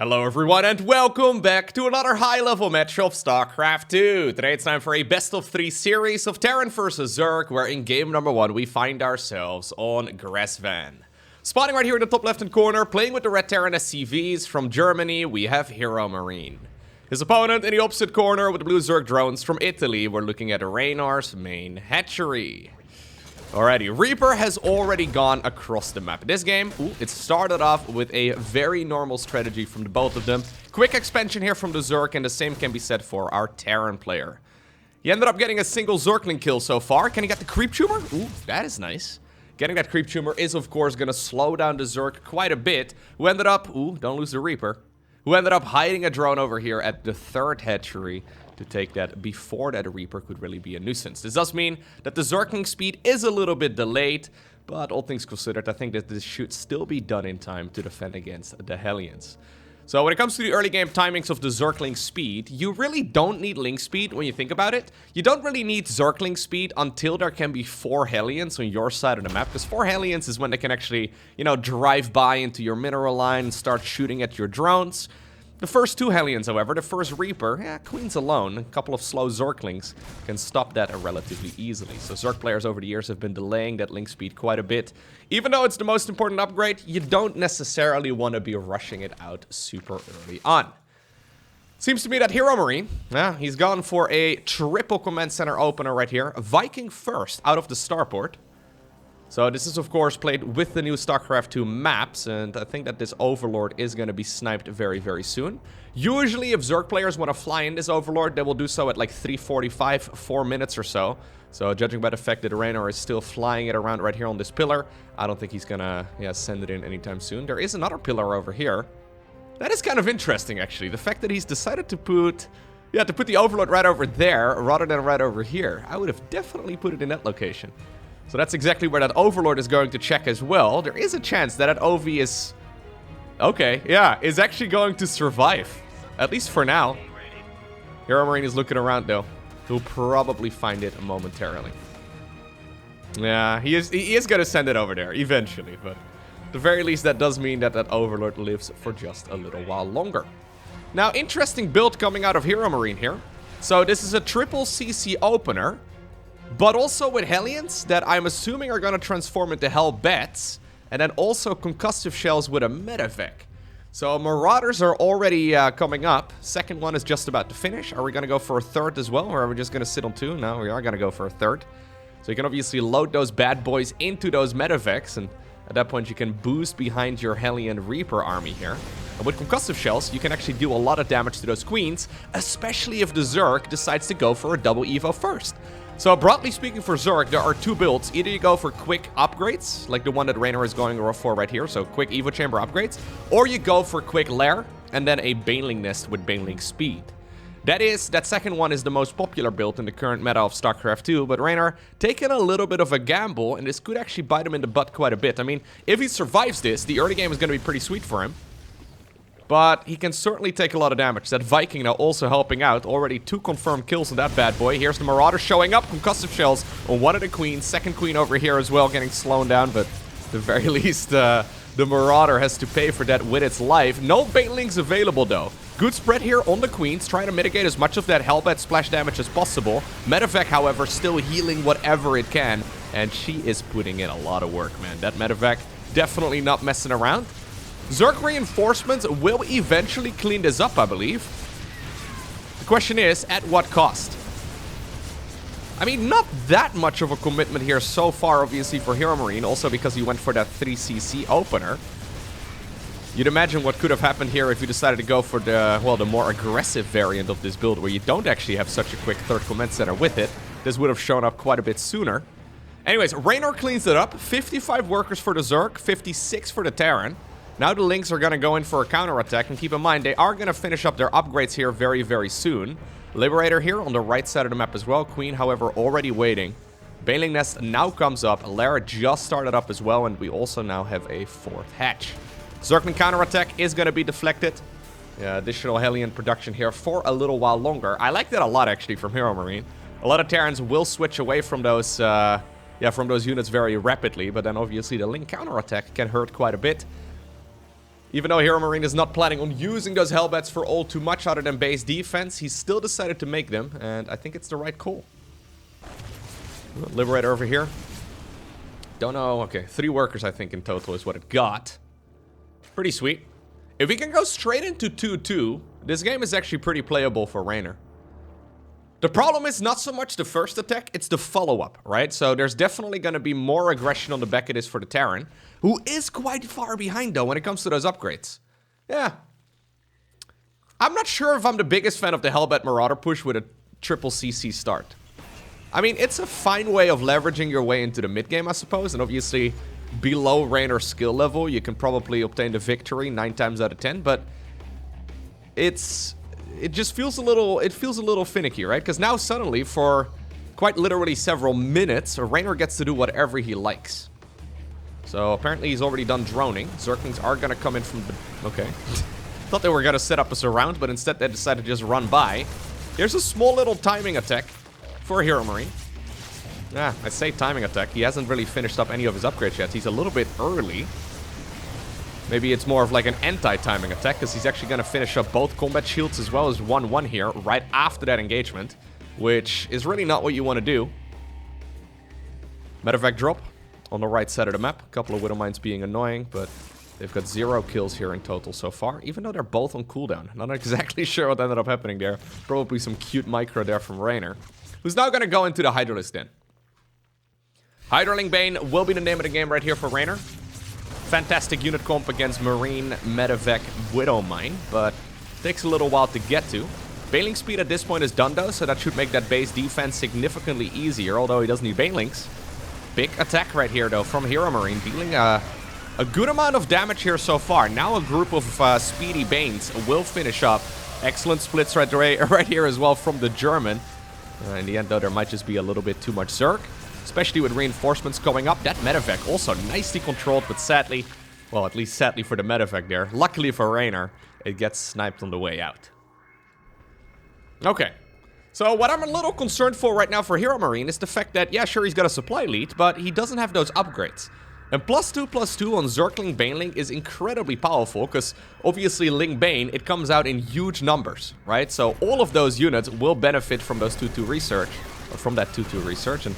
Hello everyone and welcome back to another high-level match of StarCraft 2. Today it's time for a best-of-3 series of Terran vs Zerg, where in game number 1 we find ourselves on Gresvan. Spawning right here in the top left-hand corner, playing with the red Terran SCVs from Germany, we have HeroMarine. His opponent in the opposite corner with the blue Zerg drones from Italy, we're looking at Reynor's main hatchery. Alrighty, Reaper has already gone across the map. This game, it started off with a very normal strategy from the both of them. Quick expansion here from the Zerg, and the same can be said for our Terran player. He ended up getting a single Zergling kill so far. Can he get the Creep Tumor? Ooh, that is nice. Getting that Creep Tumor is, of course, going to slow down the Zerg quite a bit. Who ended up, don't lose the Reaper. Who ended up hiding a drone over here at the third hatchery to take that before that Reaper could really be a nuisance. This does mean that the Zergling speed is a little bit delayed, but all things considered, I think that this should still be done in time to defend against the Hellions. So when it comes to the early game timings of the Zergling speed, you really don't need Link speed when you think about it. You don't really need Zergling speed until there can be 4 Hellions on your side of the map, because 4 Hellions is when they can actually, drive by into your mineral line and start shooting at your drones. The first 2 Hellions, however, the first Reaper, Queens alone, a couple of slow Zerglings can stop that relatively easily. So Zerg players over the years have been delaying that Link speed quite a bit. Even though it's the most important upgrade, you don't necessarily want to be rushing it out super early on. Seems to me that HeroMarine, he's gone for a triple command center opener right here. Viking first out of the starport. So this is, of course, played with the new StarCraft 2 maps, and I think that this Overlord is going to be sniped very, very soon. Usually, if Zerg players want to fly in this Overlord, they will do so at like 3:45, 4 minutes or so. So judging by the fact that Reynor is still flying it around right here on this pillar, I don't think he's going to send it in anytime soon. There is another pillar over here. That is kind of interesting, actually. The fact that he's decided to put the Overlord right over there rather than right over here. I would have definitely put it in that location. So that's exactly where that Overlord is going to check as well. There is a chance that OV is... is actually going to survive. At least for now. HeroMarine is looking around, though. He'll probably find it momentarily. Yeah, he is going to send it over there, eventually. But at the very least, that does mean that that Overlord lives for just a little while longer. Now, interesting build coming out of HeroMarine here. So this is a triple CC opener. But also with Hellions that I'm assuming are going to transform into Hell Bats. And then also concussive shells with a medevac. So Marauders are already coming up. Second one is just about to finish. Are we going to go for a third as well? Or are we just going to sit on 2? No, we are going to go for a third. So you can obviously load those bad boys into those medevacs. And at that point you can boost behind your Hellion Reaper army here. And with concussive shells, you can actually do a lot of damage to those queens. Especially if the Zerg decides to go for a double Evo first. So broadly speaking for Zerg, there are 2 builds. Either you go for quick upgrades, like the one that Reynor is going for right here, so quick Evo Chamber upgrades, or you go for quick Lair, and then a Baneling Nest with Baneling Speed. That second one is the most popular build in the current meta of StarCraft 2, but Reynor taking a little bit of a gamble, and this could actually bite him in the butt quite a bit. I mean, if he survives this, the early game is going to be pretty sweet for him. But he can certainly take a lot of damage. That Viking now also helping out. Already 2 confirmed kills on that bad boy. Here's the Marauder showing up. Concussive shells on one of the queens. Second queen over here as well, getting slowed down. But at the very least, the Marauder has to pay for that with its life. No Banelings available, though. Good spread here on the queens. Trying to mitigate as much of that Hellbat splash damage as possible. Medevac, however, still healing whatever it can. And she is putting in a lot of work, man. That Medevac definitely not messing around. Zerg reinforcements will eventually clean this up, I believe. The question is, at what cost? I mean, not that much of a commitment here so far, obviously, for HeroMarine. Also because he went for that 3cc opener. You'd imagine what could have happened here if you decided to go for the more aggressive variant of this build, where you don't actually have such a quick third command center with it. This would have shown up quite a bit sooner. Anyways, Reynor cleans it up. 55 workers for the Zerg, 56 for the Terran. Now the Lynx are going to go in for a counterattack, and keep in mind, they are going to finish up their upgrades here very, very soon. Liberator here on the right side of the map as well. Queen, however, already waiting. Baneling Nest now comes up. Lara just started up as well, and we also now have a 4th hatch. Zergling counterattack is going to be deflected. Additional Hellion production here for a little while longer. I like that a lot, actually, from HeroMarine. A lot of Terrans will switch away from those, from those units very rapidly, but then obviously the Link counterattack can hurt quite a bit. Even though HeroMarine is not planning on using those Hellbats for all too much other than base defense, he still decided to make them, and I think it's the right call. Liberator over here. Don't know. Okay, 3 workers I think in total is what it got. Pretty sweet. If we can go straight into 2-2, this game is actually pretty playable for Reynor. The problem is not so much the first attack, it's the follow-up, right? So there's definitely going to be more aggression on the back of this for the Terran, who is quite far behind, though, when it comes to those upgrades. Yeah. I'm not sure if I'm the biggest fan of the Hellbat Marauder push with a triple CC start. I mean, it's a fine way of leveraging your way into the mid-game, I suppose, and obviously, below Reynor's skill level, you can probably obtain the victory 9 times out of 10, but it just feels a little finicky, right? Because now suddenly, for quite literally several minutes, Reynor gets to do whatever he likes. So apparently he's already done droning. Zerglings are gonna come in from the... Okay. Thought they were gonna set up a surround, but instead they decided to just run by. Here's a small little timing attack for HeroMarine. Yeah, I say timing attack. He hasn't really finished up any of his upgrades yet. He's a little bit early. Maybe it's more of like an anti-timing attack, because he's actually going to finish up both combat shields as well as 1-1 here, right after that engagement, which is really not what you want to do. Medevac drop on the right side of the map. A couple of Widowmines being annoying, but they've got 0 kills here in total so far, even though they're both on cooldown. Not exactly sure what ended up happening there. Probably some cute micro there from Reynor, who's now going to go into the Hydralisk Den. Hydraling Bane will be the name of the game right here for Reynor. Fantastic unit comp against Marine, Medevac, Widowmine, but takes a little while to get to. Baneling speed at this point is done though, so that should make that base defense significantly easier, although he doesn't need Banelings. Big attack right here though from HeroMarine, dealing a good amount of damage here so far. Now a group of speedy Banes will finish up. Excellent splits right here as well from the German. In the end though, there might just be a little bit too much Zerg. Especially with reinforcements going up. That Medevac also nicely controlled, but sadly, well, at least sadly for the Medevac there. Luckily for Reynor, it gets sniped on the way out. Okay. So what I'm a little concerned for right now for HeroMarine is the fact that, yeah, sure, he's got a supply lead, but he doesn't have those upgrades. And +2/+2 on Zergling Baneling is incredibly powerful, because obviously Ling Bane, it comes out in huge numbers, right? So all of those units will benefit from those 2-2 research, or from that 2-2 research, and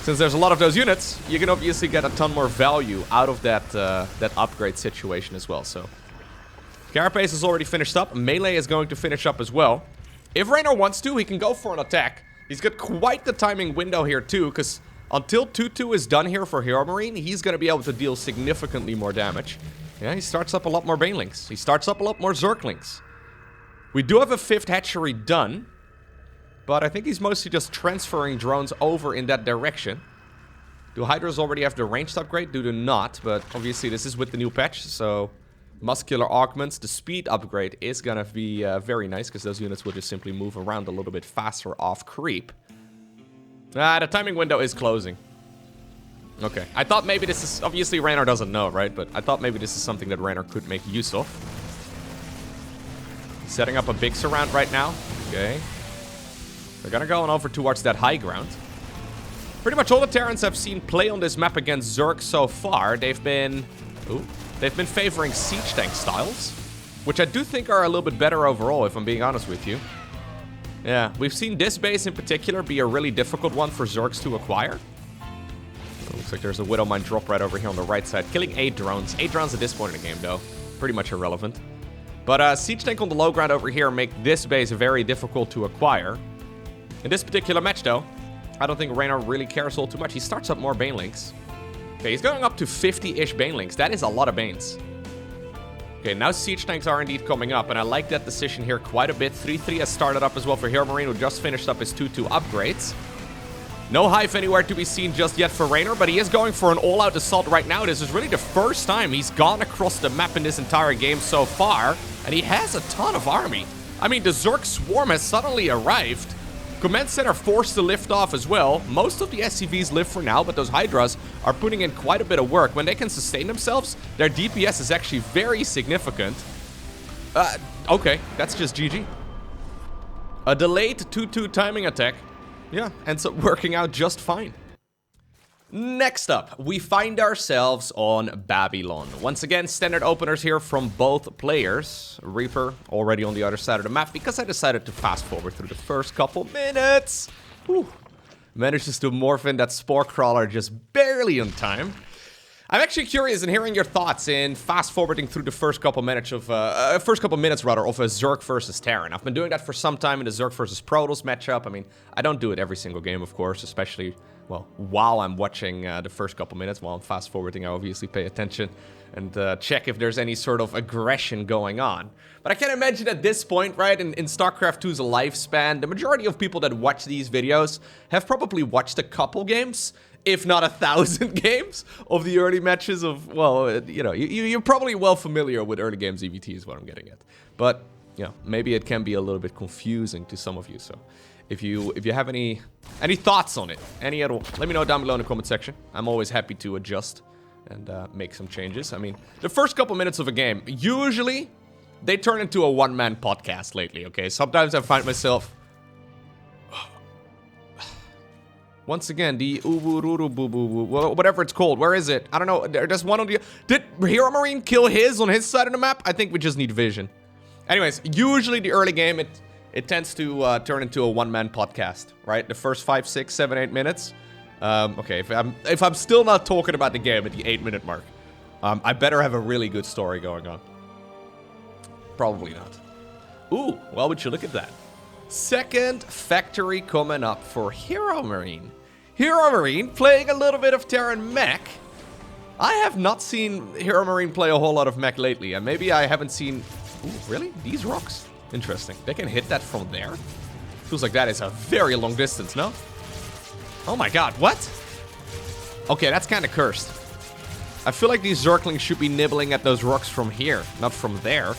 since there's a lot of those units, you can obviously get a ton more value out of that that upgrade situation as well. So, Carapace is already finished up. Melee is going to finish up as well. If Reynor wants to, he can go for an attack. He's got quite the timing window here too, because until 2-2 is done here for HeroMarine, he's going to be able to deal significantly more damage. Yeah, he starts up a lot more Banelings. He starts up a lot more Zerglings. We do have a 5th hatchery done. But I think he's mostly just transferring drones over in that direction. Do Hydras already have the ranged upgrade? Do not, but obviously this is with the new patch, so muscular augments, the speed upgrade is gonna be very nice, because those units will just simply move around a little bit faster off creep. The timing window is closing. Okay, I thought maybe this is, obviously Reynor doesn't know, right? But I thought maybe this is something that Reynor could make use of. Setting up a big surround right now. Okay. They're gonna go on over towards that high ground. Pretty much all the Terrans I've seen play on this map against Zerg so far, they've been favoring siege tank styles, which I do think are a little bit better overall, if I'm being honest with you. Yeah, we've seen this base in particular be a really difficult one for Zergs to acquire. Looks like there's a Widowmine drop right over here on the right side, killing 8 drones. 8 drones at this point in the game, though. Pretty much irrelevant. But siege tank on the low ground over here make this base very difficult to acquire. In this particular match, though, I don't think Reynor really cares all too much. He starts up more Banelings. Okay, he's going up to 50-ish Banelings. That is a lot of Banes. Okay, now siege tanks are indeed coming up, and I like that decision here quite a bit. 3-3 has started up as well for HeroMarine, who just finished up his 2-2 upgrades. No hive anywhere to be seen just yet for Reynor, but he is going for an all-out assault right now. This is really the first time he's gone across the map in this entire game so far, and he has a ton of army. I mean, the Zerg swarm has suddenly arrived. Command Center forced to lift off as well. Most of the SCVs live for now, but those Hydras are putting in quite a bit of work. When they can sustain themselves, their DPS is actually very significant. Okay, that's just GG. A delayed 2-2 timing attack. Yeah, ends up working out just fine. Next up, we find ourselves on Babylon. Once again, standard openers here from both players. Reaper already on the other side of the map because I decided to fast forward through the first couple minutes. Whew. Manages to morph in that spore crawler just barely on time. I'm actually curious in hearing your thoughts in fast forwarding through the first couple minutes of a Zerg versus Terran. I've been doing that for some time in the Zerg versus Protoss matchup. I mean, I don't do it every single game, of course, especially, well, while I'm watching the first couple minutes. While I'm fast forwarding, I obviously pay attention and check if there's any sort of aggression going on. But I can imagine at this point, right, in StarCraft 2's lifespan, the majority of people that watch these videos have probably watched a couple games, if not 1,000 games of the early matches of, well, you know, you're probably well familiar with early games EVT is what I'm getting at. But, you know, maybe it can be a little bit confusing to some of you. So if you have any thoughts on it, any at all, let me know down below in the comment section. I'm always happy to adjust and make some changes. I mean, the first couple minutes of a game, usually they turn into a one-man podcast lately, okay? Sometimes I find myself... Once again, the whatever it's called. Where is it? I don't know. There's one on the... Did HeroMarine kill his on his side of the map? I think we just need vision. Anyways, usually the early game, it tends to turn into a one-man podcast, right? The first 5, 6, 7, 8 minutes. Okay, if I'm still not talking about the game at the 8-minute mark, I better have a really good story going on. Probably not. Ooh, well, would you look at that? Second factory coming up for HeroMarine. HeroMarine playing a little bit of Terran mech. I have not seen HeroMarine play a whole lot of mech lately, and maybe I haven't seen... Ooh, really? These rocks? Interesting. They can hit that from there? Feels like that is a very long distance, no? Oh my god, what? Okay, that's kind of cursed. I feel like these Zerglings should be nibbling at those rocks from here, not from there.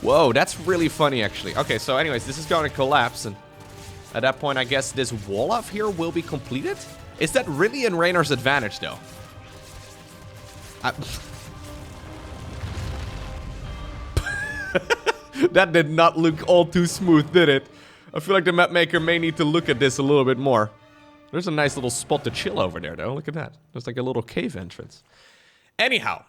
Whoa, that's really funny, actually. Okay, so anyways, this is going to collapse, and at that point, I guess this wall up here will be completed? Is that really in Reynor's advantage, though? That did not look all too smooth, did it? I feel like the map maker may need to look at this a little bit more. There's a nice little spot to chill over there, though. Look at that. There's like a little cave entrance. Anyhow,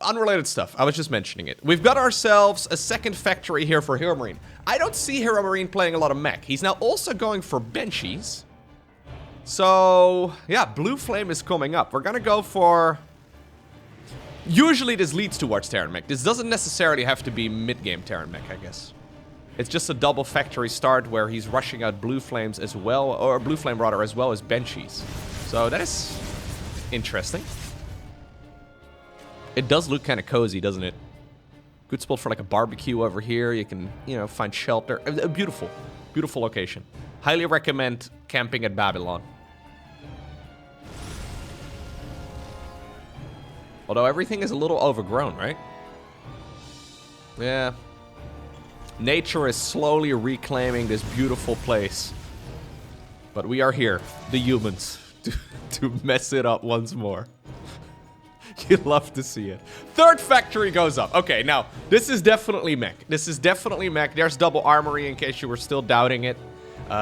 unrelated stuff. I was just mentioning it. We've got ourselves a second factory here for HeroMarine. I don't see HeroMarine playing a lot of mech. He's now also going for Banshees. So, yeah, Blue Flame is coming up. We're gonna go for... Usually this leads towards Terran mech. This doesn't necessarily have to be mid-game Terran mech, I guess. It's just a double factory start where he's rushing out Blue Flames as well, or Blue Flame rather, as well as Banshees. So that is interesting. It does look kind of cozy, doesn't it? Good spot for like a barbecue over here. You can, you know, find shelter. A beautiful, beautiful location. Highly recommend camping at Babylon. Although everything is a little overgrown, right? Yeah. Nature is slowly reclaiming this beautiful place. But we are here, the humans, to mess it up once more. You love to see it. Third factory goes up. Okay, now, this is definitely mech. This is definitely mech. There's double armory in case you were still doubting it.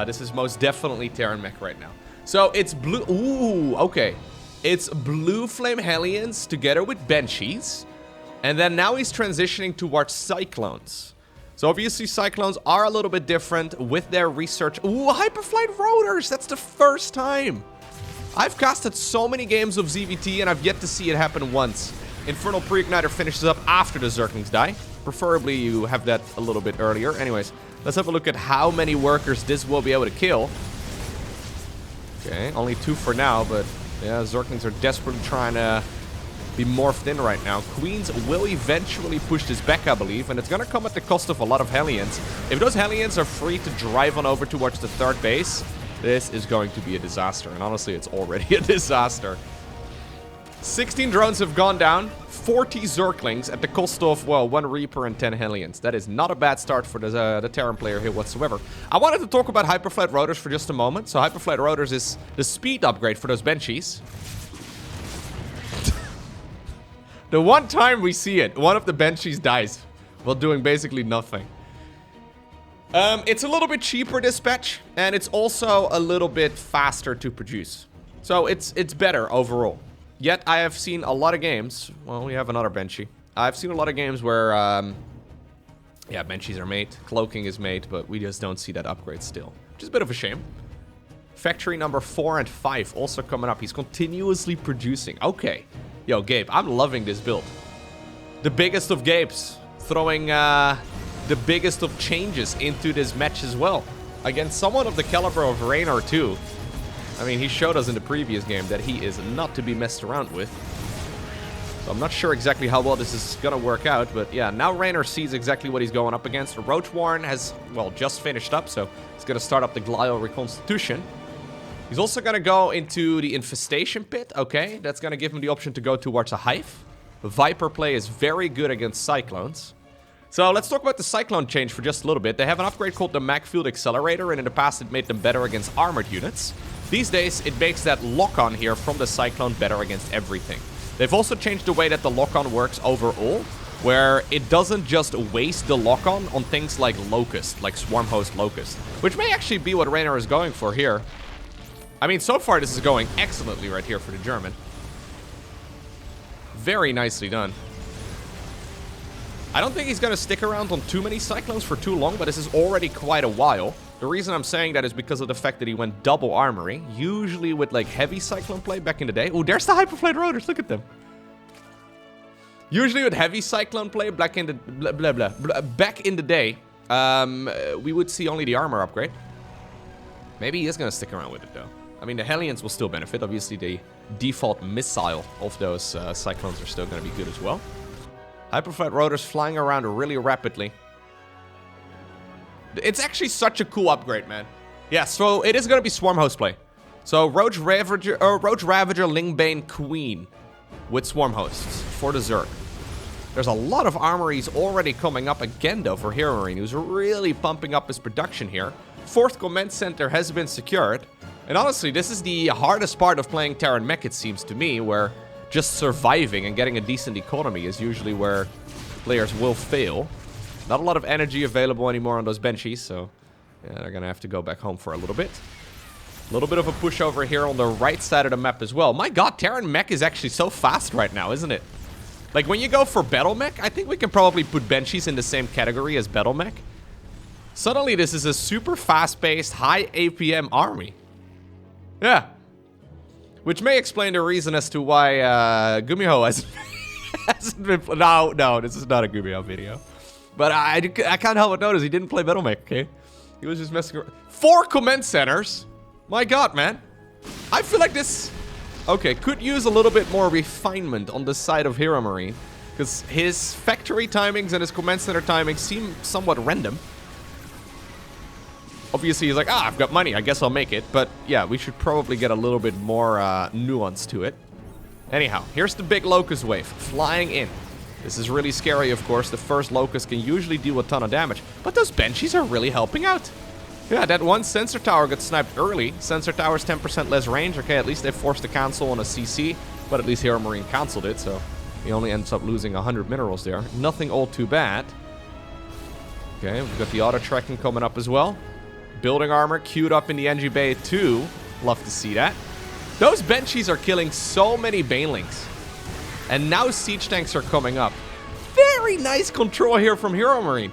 This is most definitely Terran mech right now. So, it's blue... Ooh, okay. It's Blue Flame Hellions together with Banshees. And then now he's transitioning towards Cyclones. So, obviously, Cyclones are a little bit different with their research. Ooh, Hyperflight Rotors! That's the first time! I've casted so many games of ZVT and I've yet to see it happen once. Infernal Pre-Igniter finishes up after the Zerglings die. Preferably you have that a little bit earlier. Anyways, let's have a look at how many workers this will be able to kill. Okay, only 2 for now, but yeah, Zerglings are desperately trying to be morphed in right now. Queens will eventually push this back, I believe, and it's gonna come at the cost of a lot of Hellions. If those Hellions are free to drive on over towards the third base, this is going to be a disaster, and honestly, it's already a disaster. 16 drones have gone down, 40 Zerglings at the cost of, well, 1 Reaper and 10 Hellions. That is not a bad start for the Terran player here whatsoever. I wanted to talk about Hyperflight Rotors for just a moment. So Hyperflight Rotors is the speed upgrade for those Banshees. The one time we see it, one of the Banshees dies while doing basically nothing. It's a little bit cheaper dispatch, and it's also a little bit faster to produce. So it's better overall. Yet I have seen a lot of games. Well, we have another Banshee. I've seen a lot of games where, yeah, Banshees are made, cloaking is made, but we just don't see that upgrade still. Which is a bit of a shame. Factory number 4 and 5 also coming up. He's continuously producing. Okay. Yo, Gabe, I'm loving this build. The biggest of Gabes. Throwing the biggest of changes into this match as well. Against someone of the caliber of Reynor too. I mean, he showed us in the previous game that he is not to be messed around with. So I'm not sure exactly how well this is going to work out. But yeah, now Reynor sees exactly what he's going up against. Roach Warren has, well, just finished up. So he's going to start up the Glial Reconstitution. He's also going to go into the Infestation Pit. Okay, that's going to give him the option to go towards a Hive. Viper play is very good against Cyclones. So let's talk about the Cyclone change for just a little bit. They have an upgrade called the Mech Field Accelerator, and in the past it made them better against armored units. These days, it makes that lock-on here from the Cyclone better against everything. They've also changed the way that the lock-on works overall, where it doesn't just waste the lock-on on things like Locust, like Swarm Host Locust, which may actually be what Reynor is going for here. I mean, so far this is going excellently right here for the German. Very nicely done. I don't think he's going to stick around on too many Cyclones for too long, but this is already quite a while. The reason I'm saying that is because of the fact that he went double armory, usually with like heavy Cyclone play back in the day. Oh, there's the Hyperflight Rotors, look at them. Usually with heavy Cyclone play back in the back in the day, we would see only the armor upgrade. Maybe he is going to stick around with it though. I mean, the Hellions will still benefit. Obviously, the default missile of those Cyclones are still going to be good as well. Hyperflight Rotors flying around really rapidly. It's actually such a cool upgrade, man. Yeah, so it is going to be Swarm Host play. So Roach Ravager, Lingbane Queen with Swarm Hosts for the Zerg. There's a lot of armories already coming up again, though, for HeroMarine, who's really pumping up his production here. 4th Command Center has been secured. And honestly, this is the hardest part of playing Terran mech, it seems to me, where just surviving and getting a decent economy is usually where players will fail. Not a lot of energy available anymore on those Banshees, so yeah, they're going to have to go back home for a little bit. A little bit of a push over here on the right side of the map as well. My god, Terran mech is actually so fast right now, isn't it? Like, when you go for battle mech, I think we can probably put Banshees in the same category as battle mech. Suddenly, this is a super fast-paced, high APM army. Yeah. Which may explain the reason as to why Gumiho hasn't been... No, this is not a Gumiho video. But I can't help but notice he didn't play Battle Mech, okay? He was just messing around. 4 command centers? My god, man. I feel like this... Okay, could use a little bit more refinement on the side of HeroMarine. Because his factory timings and his command center timings seem somewhat random. Obviously, he's like, I've got money. I guess I'll make it. But yeah, we should probably get a little bit more nuance to it. Anyhow, here's the big Locust wave flying in. This is really scary, of course. The first Locust can usually do a ton of damage. But those Banshees are really helping out. Yeah, that one sensor tower got sniped early. Sensor tower's 10% less range. Okay, at least they forced the cancel on a CC. But at least HeroMarine canceled it, so he only ends up losing 100 minerals there. Nothing all too bad. Okay, we've got the auto tracking coming up as well. Building armor queued up in the NG Bay too. Love to see that. Those Banshees are killing so many Banelings. And now siege tanks are coming up. Very nice control here from HeroMarine.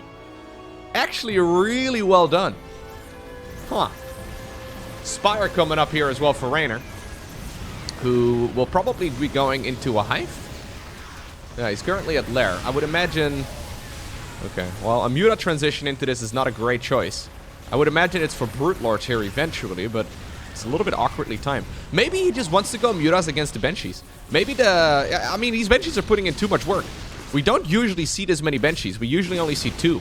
Actually, really well done. Huh. Spire coming up here as well for Reynor, who will probably be going into a Hive. Yeah, he's currently at Lair. I would imagine... Okay, well, a Muta transition into this is not a great choice. I would imagine it's for Brute Lords here eventually, but it's a little bit awkwardly timed. Maybe he just wants to go Mutas against the Banshees. Maybe the... I mean, these Banshees are putting in too much work. We don't usually see this many Banshees. We usually only see 2.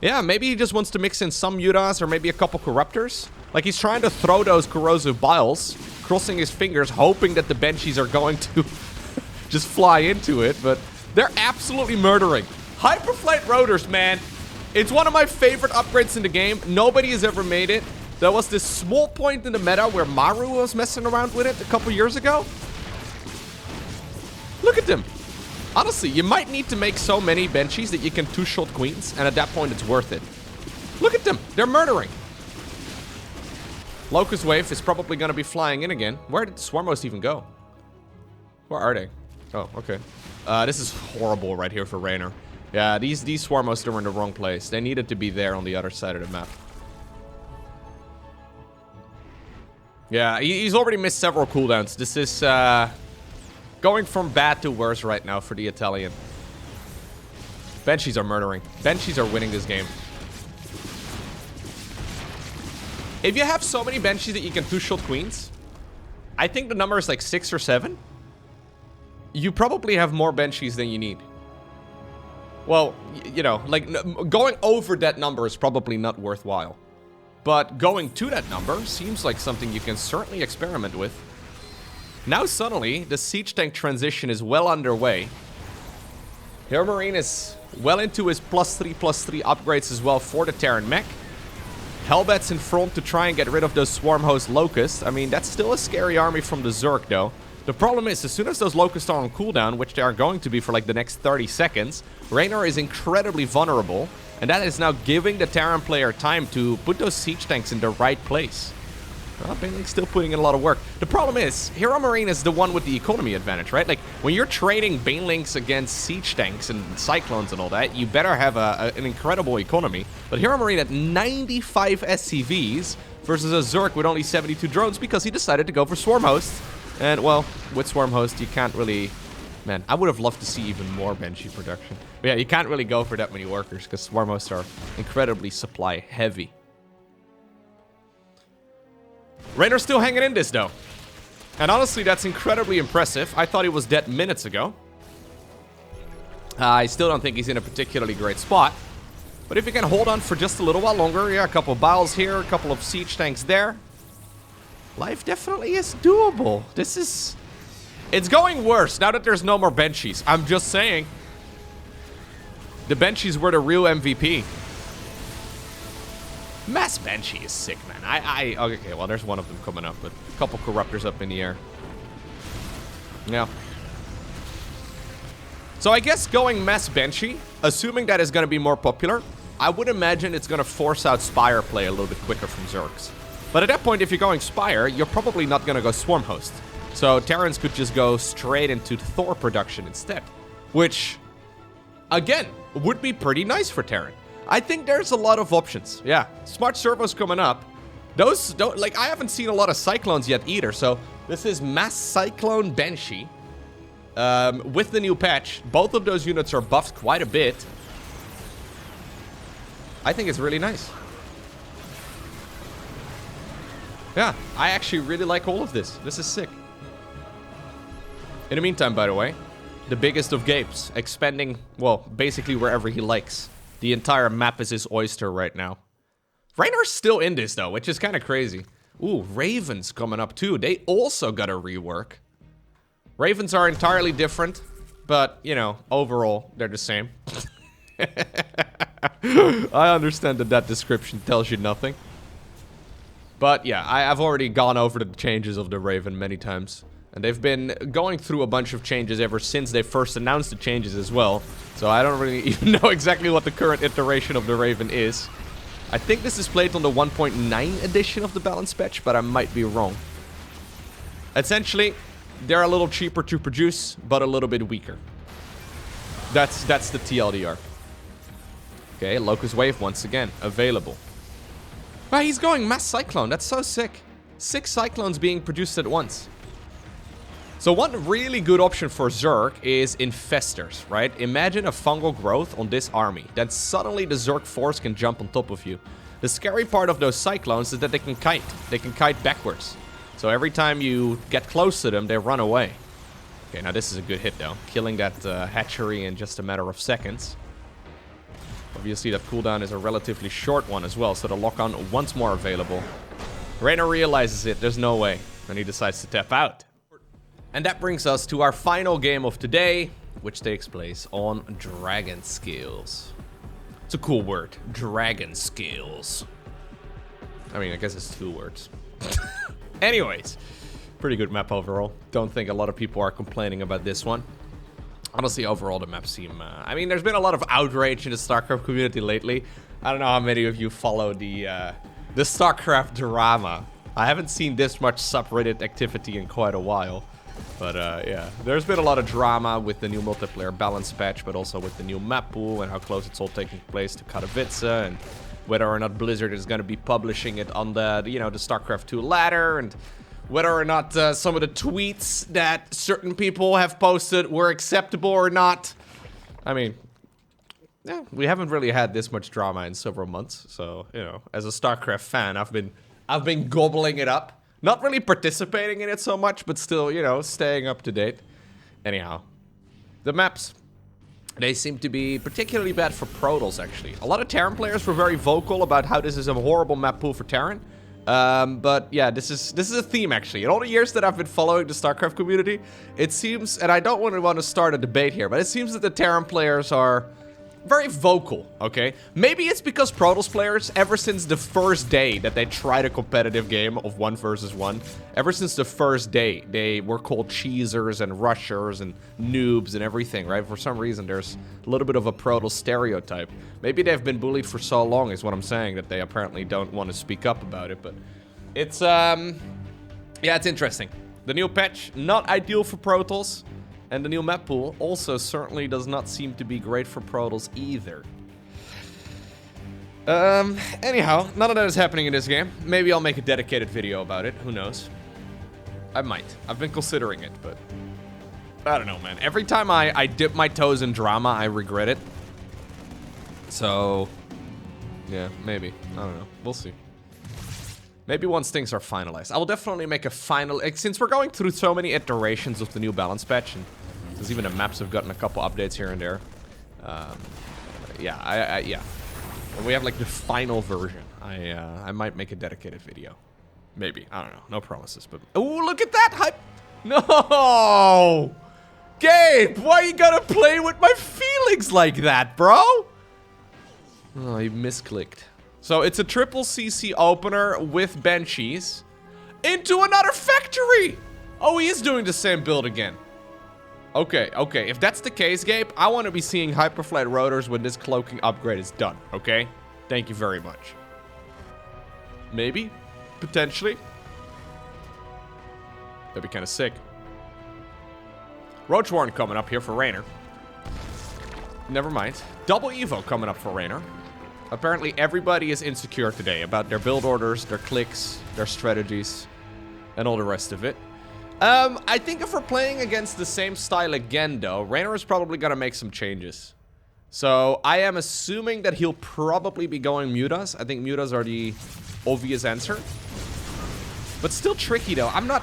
Yeah, maybe he just wants to mix in some Mutas or maybe a couple Corruptors. Like, he's trying to throw those Corrosive Biles, crossing his fingers, hoping that the Banshees are going to just fly into it, but they're absolutely murdering. Hyperflight Rotors, man. It's one of my favorite upgrades in the game. Nobody has ever made it. There was this small point in the meta where Maru was messing around with it a couple years ago. Look at them. Honestly, you might need to make so many Banshees that you can 2-shot Queens, and at that point it's worth it. Look at them. They're murdering. Locust Wave is probably going to be flying in again. Where did the Swarm Host even go? Where are they? Oh, okay. This is horrible right here for Reynor. Yeah, these Swarm Hosts are in the wrong place. They needed to be there on the other side of the map. Yeah, he's already missed several cooldowns. This is going from bad to worse right now for the Italian. Banshees are murdering. Banshees are winning this game. If you have so many Banshees that you can two-shot queens, I think the number is like 6 or 7. You probably have more Banshees than you need. Well, you know, like, going over that number is probably not worthwhile. But going to that number seems like something you can certainly experiment with. Now suddenly, the siege tank transition is well underway. HeroMarine is well into his +3/+3 upgrades as well for the Terran mech. Hellbat's in front to try and get rid of those Swarm Host Locusts. I mean, that's still a scary army from the Zerg, though. The problem is, as soon as those Locusts are on cooldown, which they are going to be for like the next 30 seconds, Reynor is incredibly vulnerable, and that is now giving the Terran player time to put those siege tanks in the right place. Well, Baneling's still putting in a lot of work. The problem is, HeroMarine is the one with the economy advantage, right? Like, when you're trading Banelings against siege tanks and Cyclones and all that, you better have an incredible economy. But HeroMarine at 95 SCVs versus a Zerg with only 72 drones because he decided to go for Swarm Hosts. And, well, with Swarm Host, you can't really... Man, I would have loved to see even more Banshee production. But yeah, you can't really go for that many workers because Swarm Hosts are incredibly supply heavy. Reynor's still hanging in this, though. And honestly, that's incredibly impressive. I thought he was dead minutes ago. I still don't think he's in a particularly great spot. But if he can hold on for just a little while longer, yeah, a couple of Bowels here, a couple of siege tanks there. Life definitely is doable. This is... It's going worse now that there's no more Banshees. I'm just saying. The Banshees were the real MVP. Mass Banshee is sick, man. Okay, well, there's one of them coming up, but a couple Corruptors up in the air. Yeah. So I guess going Mass Banshee, assuming that is going to be more popular, I would imagine it's going to force out Spire play a little bit quicker from Zergs. But at that point, if you're going Spire, you're probably not going to go Swarm Host. So Terrans could just go straight into Thor production instead. Which, again, would be pretty nice for Terran. I think there's a lot of options. Yeah, smart servos coming up. Those don't, like, I haven't seen a lot of Cyclones yet either. So this is Mass Cyclone Banshee. With the new patch, both of those units are buffed quite a bit. I think it's really nice. Yeah, I actually really like all of this. This is sick. In the meantime, by the way, the biggest of gapes, expanding, well, basically wherever he likes. The entire map is his oyster right now. Reynor's still in this, though, which is kind of crazy. Ooh, Ravens coming up, too. They also got a rework. Ravens are entirely different, but, you know, overall, they're the same. I understand that that description tells you nothing. But, yeah, I've already gone over the changes of the Raven many times. And they've been going through a bunch of changes ever since they first announced the changes as well. So I don't really even know exactly what the current iteration of the Raven is. I think this is played on the 1.9 edition of the balance patch, but I might be wrong. Essentially, they're a little cheaper to produce, but a little bit weaker. That's the TLDR. Okay, Locust Wave once again, available. Wow, he's going Mass Cyclone, that's so sick. 6 Cyclones being produced at once. So one really good option for Zerg is Infestors, right? Imagine a fungal growth on this army. Then suddenly the Zerg force can jump on top of you. The scary part of those Cyclones is that they can kite. They can kite backwards. So every time you get close to them, they run away. Okay, now this is a good hit though. Killing that hatchery in just a matter of seconds. Obviously that cooldown is a relatively short one as well, so the lock-on once more available. Reynor realizes it, there's no way, and he decides to tap out. And that brings us to our final game of today, which takes place on Dragon Scales. It's a cool word, Dragon Scales. I mean, I guess it's 2 words. Anyways, pretty good map overall. Don't think a lot of people are complaining about this one. Honestly, overall, the maps seem... I mean, there's been a lot of outrage in the StarCraft community lately. I don't know how many of you follow the StarCraft drama. I haven't seen this much subreddit activity in quite a while. But yeah, there's been a lot of drama with the new multiplayer balance patch, but also with the new map pool and how close it's all taking place to Katowice, and whether or not Blizzard is going to be publishing it on the, you know, the StarCraft 2 ladder, and whether or not some of the tweets that certain people have posted were acceptable or not. I mean, yeah, we haven't really had this much drama in several months, so, you know, as a StarCraft fan, I've been gobbling it up. Not really participating in it so much, but still, you know, staying up to date. Anyhow, the maps, they seem to be particularly bad for Protoss, actually. A lot of Terran players were very vocal about how this is a horrible map pool for Terran. But yeah, this is a theme, actually. In all the years that I've been following the StarCraft community, it seems, and I don't want to start a debate here, but it seems that the Terran players are very vocal, okay? Maybe it's because Protoss players, ever since the first day that they tried a competitive game of 1 versus 1, ever since the first day, they were called cheesers and rushers and noobs and everything, right? For some reason, there's a little bit of a Protoss stereotype. Maybe they've been bullied for so long, is what I'm saying, that they apparently don't want to speak up about it, but it's, yeah, it's interesting. The new patch, not ideal for Protoss. And the new map pool also certainly does not seem to be great for Protoss either. Anyhow, none of that is happening in this game. Maybe I'll make a dedicated video about it. Who knows? I might. I've been considering it, but I don't know, man. Every time I dip my toes in drama, I regret it. So, yeah, maybe. I don't know. We'll see. Maybe once things are finalized. I will definitely make a final... Since we're going through so many iterations of the new balance patch, and since even the maps have gotten a couple updates here and there. Yeah, yeah. When we have, like, the final version, I might make a dedicated video. Maybe. I don't know. No promises, but... Ooh, look at that hype! No! Gabe, why you gotta play with my feelings like that, bro? Oh, you misclicked. So it's a triple CC opener with Banshees into another factory. Oh, he is doing the same build again. Okay, okay. If that's the case, Gabe, I want to be seeing hyperflat rotors when this cloaking upgrade is done, okay? Thank you very much. Maybe. Potentially. That'd be kind of sick. Roach Warren coming up here for Reynor. Never mind. Double Evo coming up for Reynor. Apparently everybody is insecure today about their build orders, their clicks, their strategies, and all the rest of it. I think if we're playing against the same style again, though, Reynor is probably going to make some changes. So I am assuming that he'll probably be going mutas. I think mutas are the obvious answer. But still tricky, though. I'm not...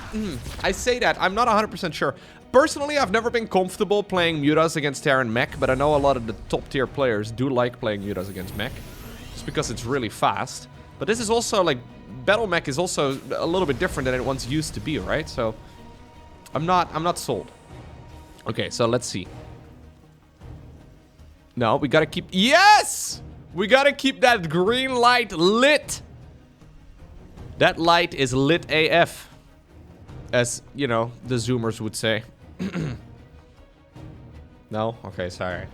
I say that. I'm not 100% sure. Personally, I've never been comfortable playing mutas against Terran mech, but I know a lot of the top-tier players do like playing mutas against mech. Just because it's really fast. But this is also, like... Battle mech is also a little bit different than it once used to be, right? So... I'm not sold. Okay, so let's see. No, we gotta keep... Yes! We gotta keep that green light lit! That light is lit AF. As, you know, the Zoomers would say. No? Okay, sorry.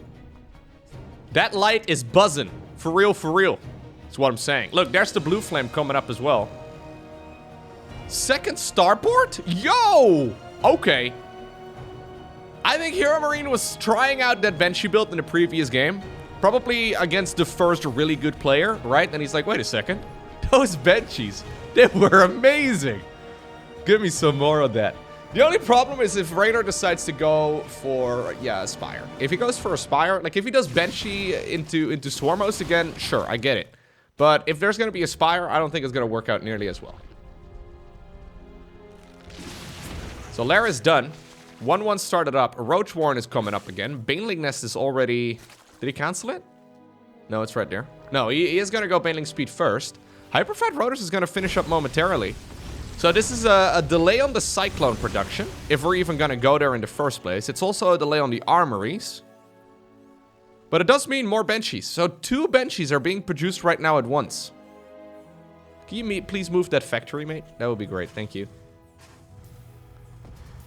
That light is buzzing. For real, for real. That's what I'm saying. Look, there's the blue flame coming up as well. Second starport? Yo! Okay. I think HeroMarine was trying out that Banshee build in the previous game. Probably against the first really good player, right? And he's like, wait a second. Those Banshees, they were amazing. Give me some more of that. The only problem is if Reynor decides to go for, yeah, Aspire. If he goes for Aspire, like if he does Banshee into Swarm Host again, sure, I get it. But if there's going to be Aspire, I don't think it's going to work out nearly as well. So Lara's done. 1-1 started up. Roach Warren is coming up again. Baneling Nest is already... Did he cancel it? No, it's right there. No, he is going to go Baneling Speed first. Hyperfat Rotors is going to finish up momentarily. So this is a delay on the Cyclone production, if we're even going to go there in the first place. It's also a delay on the armories. But it does mean more Banshees. So 2 Banshees are being produced right now at once. Can you please move that factory, mate? That would be great, thank you.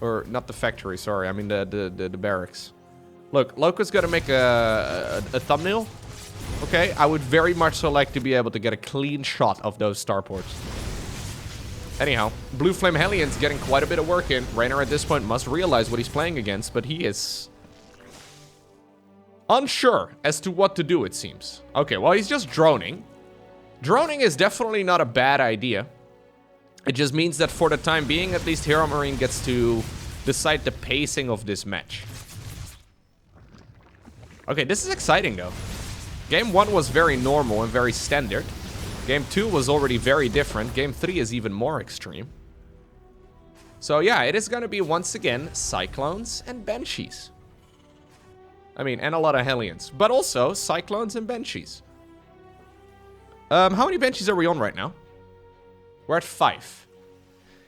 Or, not the factory, sorry. I mean the barracks. Look, Loko's gonna make a thumbnail. Okay, I would very much so like to be able to get a clean shot of those starports. Anyhow, Blue Flame Hellions getting quite a bit of work in. Reynor at this point must realize what he's playing against, but he is unsure as to what to do, it seems. Okay, well, he's just droning. Droning is definitely not a bad idea. It just means that for the time being, at least HeroMarine gets to decide the pacing of this match. Okay, this is exciting, though. Game 1 was very normal and very standard. Game 2 was already very different. Game 3 is even more extreme. So yeah, it is going to be, once again, Cyclones and Banshees. I mean, and a lot of Hellions. But also, Cyclones and Banshees. How many Banshees are we on right now? We're at 5.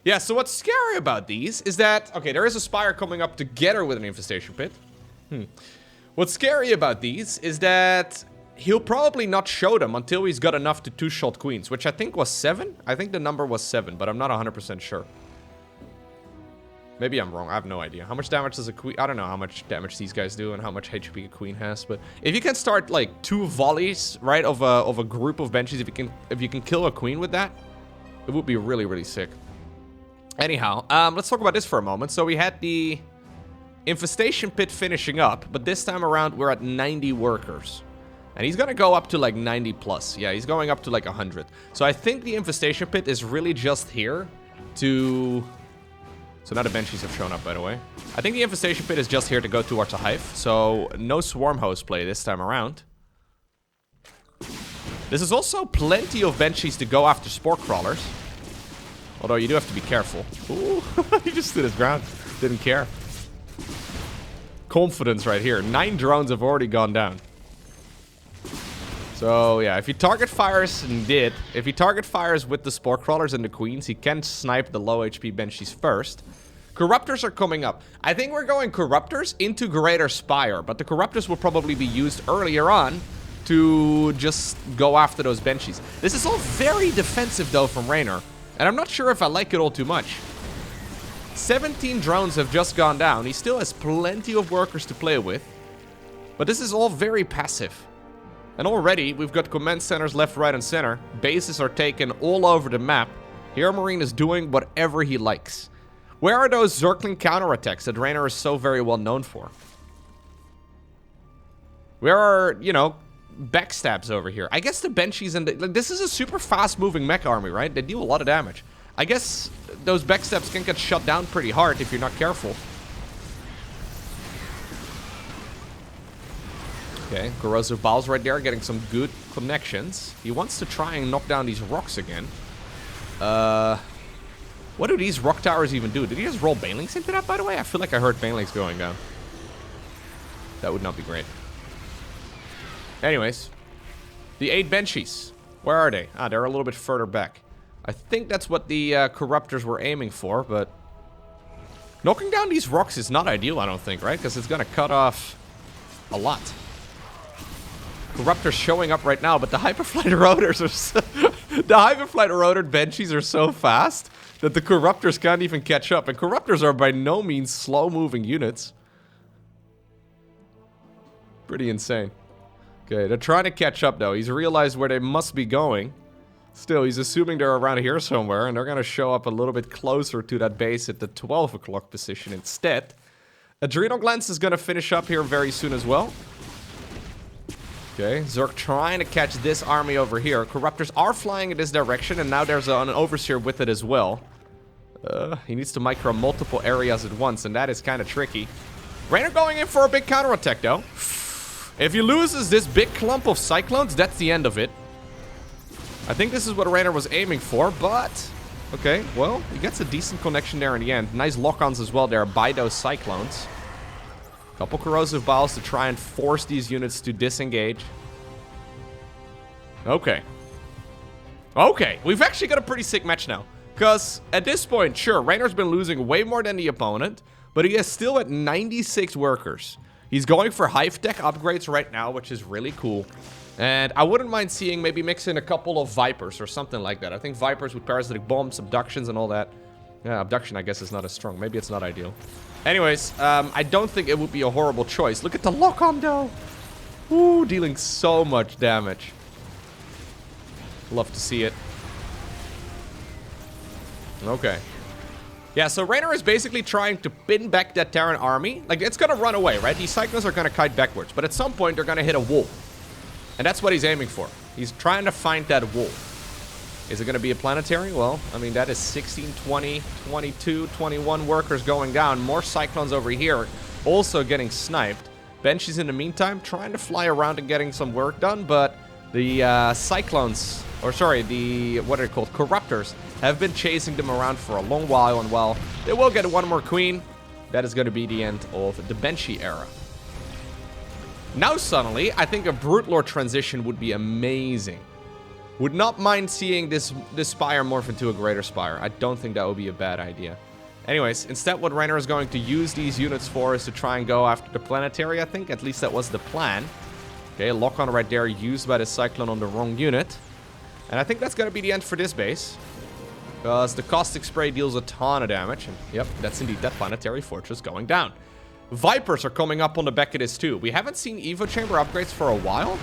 Yeah, so what's scary about these is that... Okay, there is a Spire coming up together with an Infestation Pit. What's scary about these is that he'll probably not show them until he's got enough to 2-shot Queens, which I think was 7. I think the number was 7, but I'm not 100% sure. Maybe I'm wrong. I have no idea. How much damage does a Queen... I don't know how much damage these guys do and how much HP a Queen has, but if you can start, like, 2 volleys, right, of a group of Banshees, if you can kill a Queen with that, it would be really, really sick. Anyhow, let's talk about this for a moment. So we had the Infestation Pit finishing up, but this time around we're at 90 workers. And he's gonna go up to like 90 plus. Yeah, he's going up to like 100. So I think the Infestation Pit is really just here to... So now the Banshees have shown up, by the way. I think the Infestation Pit is just here to go towards a hive. So no Swarm Host play this time around. This is also plenty of Banshees to go after Spore Crawlers. Although you do have to be careful. Ooh, he just stood his ground. Didn't care. Confidence right here. 9 drones have already gone down. So yeah, if he target fires, and did, if he target fires with the Spore Crawlers and the Queens, he can snipe the low HP Banshees first. Corruptors are coming up. I think we're going Corruptors into Greater Spire, but the Corruptors will probably be used earlier on to just go after those Banshees. This is all very defensive though from Reynor, and I'm not sure if I like it all too much. 17 drones have just gone down. He still has plenty of workers to play with, but this is all very passive. And already, we've got command centers left, right, and center. Bases are taken all over the map. HeroMarine is doing whatever he likes. Where are those Zergling counterattacks that Reynor is so very well known for? Where are, you know, backstabs over here? I guess the Banshees and the... Like, this is a super fast-moving mech army, right? They deal a lot of damage. I guess those backstabs can get shut down pretty hard if you're not careful. Okay, Corrosive Balls right there, getting some good connections. He wants to try and knock down these rocks again. What do these rock towers even do? Did he just roll Banelings into that, by the way? I feel like I heard Banelings going down. That would not be great. Anyways, the 8 Banshees. Where are they? Ah, they're a little bit further back. I think that's what the Corruptors were aiming for, but... Knocking down these rocks is not ideal, I don't think, right? Because it's going to cut off a lot. Corruptors showing up right now, but the Hyperflight Rotors are so the Hyperflight Rotored Banshees are so fast that the Corruptors can't even catch up. And Corruptors are by no means slow-moving units. Pretty insane. Okay, they're trying to catch up, though. He's realized where they must be going. Still, he's assuming they're around here somewhere, and they're going to show up a little bit closer to that base at the 12 o'clock position instead. Adrenal Glands is going to finish up here very soon as well. Okay, Zerg trying to catch this army over here. Corruptors are flying in this direction, and now there's an Overseer with it as well. He needs to micro multiple areas at once, and that is kind of tricky. Reynor going in for a big counterattack, though. If he loses this big clump of Cyclones, that's the end of it. I think this is what Reynor was aiming for, but... Okay, well, he gets a decent connection there in the end. Nice lock-ons as well there by those Cyclones. Couple Corrosive Balls to try and force these units to disengage. Okay. Okay, we've actually got a pretty sick match now. Because at this point, sure, Reynor's been losing way more than the opponent, but he is still at 96 workers. He's going for Hive Tech upgrades right now, which is really cool. And I wouldn't mind seeing maybe mix in a couple of Vipers or something like that. I think Vipers with Parasitic Bombs, Abductions, and all that. Yeah, Abduction, I guess, is not as strong. Maybe it's not ideal. Anyways, I don't think it would be a horrible choice. Look at the lock-on, though. Ooh, dealing so much damage. Love to see it. Okay. Yeah, so Reynor is basically trying to pin back that Terran army. Like, it's gonna run away, right? These Cyclones are gonna kite backwards, but at some point they're gonna hit a wall. And that's what he's aiming for. He's trying to find that wall. Is it gonna be a planetary? Well, I mean, that is 16, 20, 22, 21 workers going down. More Cyclones over here also getting sniped. Banshees in the meantime trying to fly around and getting some work done, but the Cyclones, or sorry, the, what are they called? Corruptors, have been chasing them around for a long while, and while they will get one more queen, that is going to be the end of the Banshee era. Now suddenly, I think a Brute Lord transition would be amazing. Would not mind seeing this Spire morph into a Greater Spire. I don't think that would be a bad idea. Anyways, instead what Reynor is going to use these units for is to try and go after the planetary, I think. At least that was the plan. Okay, lock on right there, used by the Cyclone on the wrong unit. And I think that's going to be the end for this base. Because the caustic spray deals a ton of damage. And yep, that's indeed that planetary fortress going down. Vipers are coming up on the back of this too. We haven't seen Evo Chamber upgrades for a while.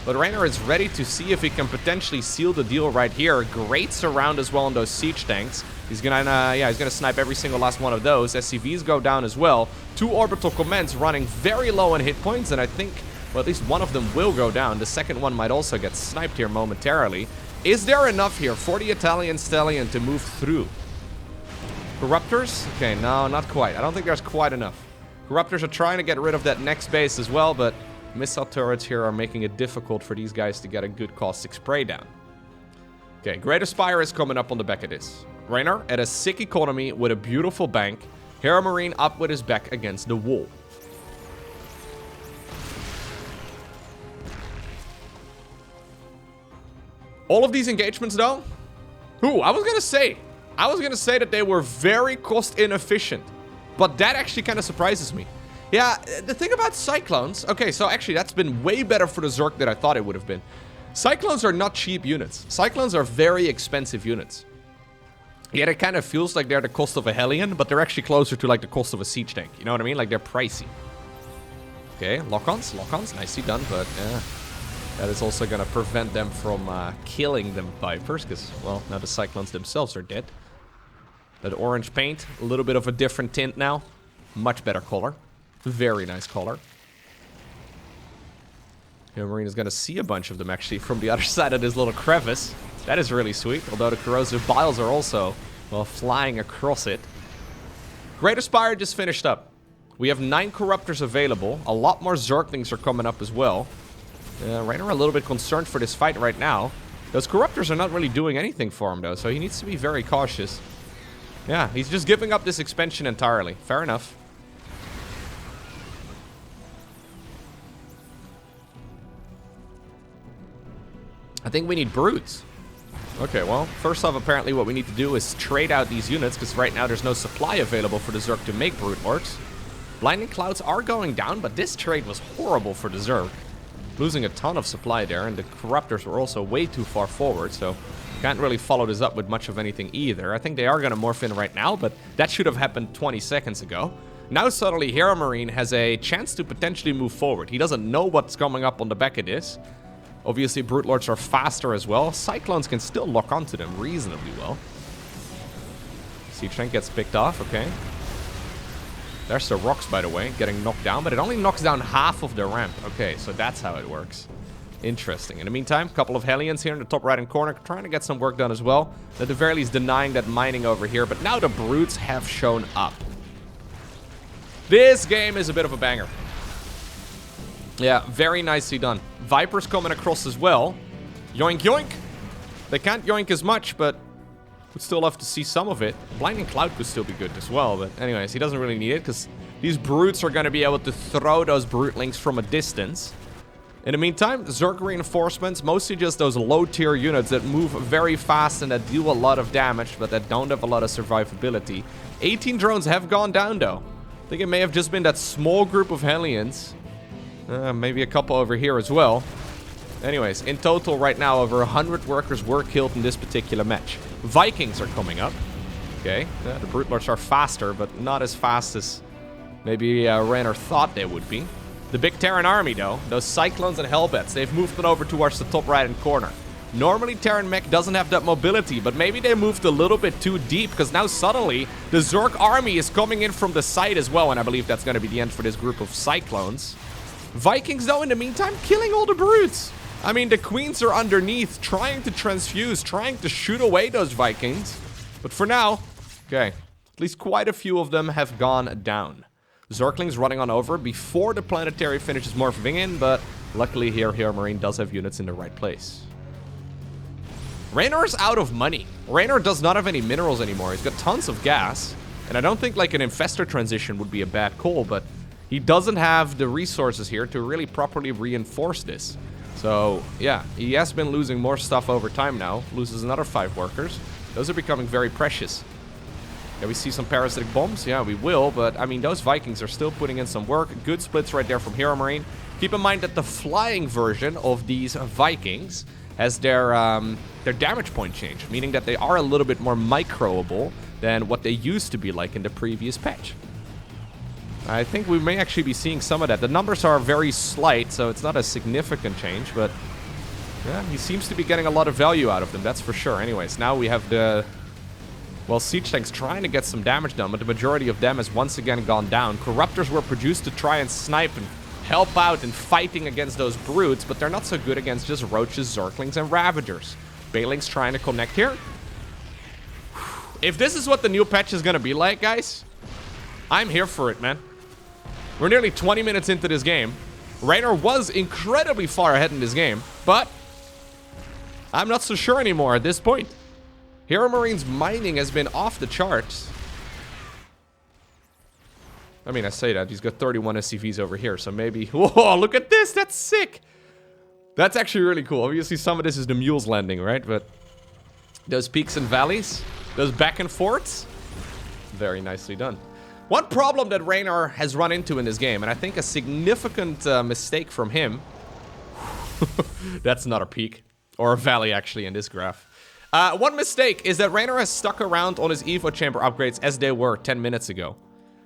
But Reynor is ready to see if he can potentially seal the deal right here. Great surround as well on those siege tanks. He's gonna snipe every single last one of those. SCVs go down as well. 2 orbital commands running very low on hit points, and I think, well, at least one of them will go down. The second one might also get sniped here momentarily. Is there enough here for the Italian Stallion to move through? Corruptors? Okay, no, not quite. I don't think there's quite enough. Corruptors are trying to get rid of that next base as well, but missile turrets here are making it difficult for these guys to get a good caustic spray down. Okay, Greater Spire is coming up on the back of this. Reynor at a sick economy with a beautiful bank. HeroMarine up with his back against the wall. All of these engagements though, I was gonna say that they were very cost inefficient, but that actually kind of surprises me. Yeah, the thing about Cyclones, okay, so actually that's been way better for the Zerg than I thought it would have been. Cyclones are not cheap units. Cyclones are very expensive units. Yeah, it kind of feels like they're the cost of a Hellion, but they're actually closer to like the cost of a siege tank. You know what I mean? Like they're pricey. Okay, lock-ons, nicely done, but yeah. That is also going to prevent them from killing them Vipers, because, well, now the Cyclones themselves are dead. That orange paint, a little bit of a different tint now. Much better color. Very nice color. HeroMarine is going to see a bunch of them, actually, from the other side of this little crevice. That is really sweet, although the corrosive biles are also, well, flying across it. Greater Spire just finished up. We have 9 Corruptors available. A lot more Zerglings are coming up as well. Reynor a little bit concerned for this fight right now. Those Corruptors are not really doing anything for him, though, so he needs to be very cautious. Yeah, he's just giving up this expansion entirely. Fair enough. I think we need Brutes. Okay, well, first off, apparently what we need to do is trade out these units, because right now there's no supply available for the Zerg to make Brute Orcs. Blinding Clouds are going down, but this trade was horrible for the Zerg. Losing a ton of supply there, and the Corruptors were also way too far forward, so can't really follow this up with much of anything either. I think they are going to morph in right now, but that should have happened 20 seconds ago. Now suddenly HeroMarine has a chance to potentially move forward. He doesn't know what's coming up on the back of this. Obviously, Brute Lords are faster as well. Cyclones can still lock onto them reasonably well. Siege tank gets picked off, okay. There's the rocks, by the way, getting knocked down, but it only knocks down half of the ramp. Okay, so that's how it works. Interesting. In the meantime, a couple of Hellions here in the top right-hand corner, trying to get some work done as well. At the very least, denying that mining over here, but now the Brutes have shown up. This game is a bit of a banger. Yeah, very nicely done. Vipers coming across as well. Yoink, yoink. They can't yoink as much, but would still love to see some of it. Blinding Cloud could still be good as well, but anyways, he doesn't really need it, because these Brutes are going to be able to throw those Brutelings from a distance. In the meantime, Zerg reinforcements, mostly just those low-tier units that move very fast and that deal a lot of damage, but that don't have a lot of survivability. 18 drones have gone down, though. I think it may have just been that small group of Hellions. Maybe a couple over here as well. Anyways, in total right now, over 100 workers were killed in this particular match. Vikings are coming up. Okay, the Brute Lords are faster, but not as fast as maybe Reynor thought they would be. The big Terran army, though, those Cyclones and Hellbats, they've moved on over towards the top right-hand corner. Normally, Terran mech doesn't have that mobility, but maybe they moved a little bit too deep, because now suddenly the Zerg army is coming in from the side as well, and I believe that's going to be the end for this group of Cyclones. Vikings, though, in the meantime, killing all the brutes. I mean, the queens are underneath, trying to transfuse, trying to shoot away those Vikings. But for now, okay, at least quite a few of them have gone down. Zerglings running on over before the planetary finishes morphing in, but luckily here, HeroMarine does have units in the right place. Reynor is out of money. Reynor does not have any minerals anymore. He's got tons of gas. And I don't think like an infestor transition would be a bad call, but he doesn't have the resources here to really properly reinforce this. So, yeah, he has been losing more stuff over time now. Loses another 5 workers. Those are becoming very precious. Yeah, we see some parasitic bombs. Yeah, we will, but I mean, those Vikings are still putting in some work. Good splits right there from HeroMarine. Keep in mind that the flying version of these Vikings has their damage point change, meaning that they are a little bit more microable than what they used to be like in the previous patch. I think we may actually be seeing some of that. The numbers are very slight, so it's not a significant change, but yeah, he seems to be getting a lot of value out of them, that's for sure. Anyways, now we have the, well, siege tanks trying to get some damage done, but the majority of them has once again gone down. Corruptors were produced to try and snipe and help out in fighting against those brutes, but they're not so good against just roaches, zerglings, and ravagers. Bailing's trying to connect here. If this is what the new patch is gonna be like, guys, I'm here for it, man. We're nearly 20 minutes into this game. Reynor was incredibly far ahead in this game, but I'm not so sure anymore at this point. HeroMarine's mining has been off the charts. I mean, I say that. He's got 31 SCVs over here, so maybe... Whoa, look at this! That's sick! That's actually really cool. Obviously, some of this is the mules landing, right? But those peaks and valleys, those back and forths, very nicely done. One problem that Reynor has run into in this game, and I think a significant mistake from him... That's not a peak. Or a valley, actually, in this graph. One mistake is that Reynor has stuck around on his Evo chamber upgrades as they were 10 minutes ago.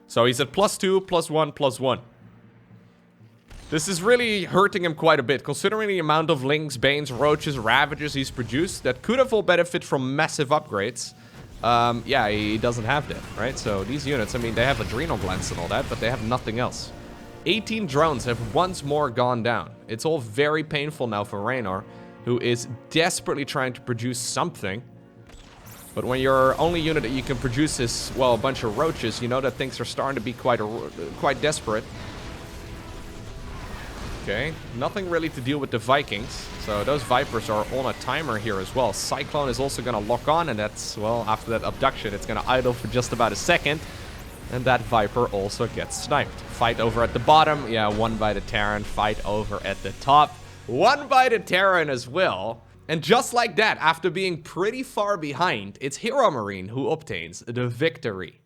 So he's at +2, +1, +1. This is really hurting him quite a bit, considering the amount of Lings, Banes, Roaches, Ravagers he's produced that could have all benefited from massive upgrades. Yeah, he doesn't have that, right? So these units, I mean, they have adrenal glands and all that, but they have nothing else. 18 drones have once more gone down. It's all very painful now for Reynor, who is desperately trying to produce something. But when your only unit that you can produce is, well, a bunch of roaches, you know that things are starting to be quite desperate. Okay, nothing really to deal with the Vikings. So those Vipers are on a timer here as well. Cyclone is also going to lock on, and that's, well, after that abduction, it's going to idle for just about a second. And that Viper also gets sniped. Fight over at the bottom. Yeah, one by the Terran. Fight over at the top. One by the Terran as well. And just like that, after being pretty far behind, it's HeroMarine who obtains the victory.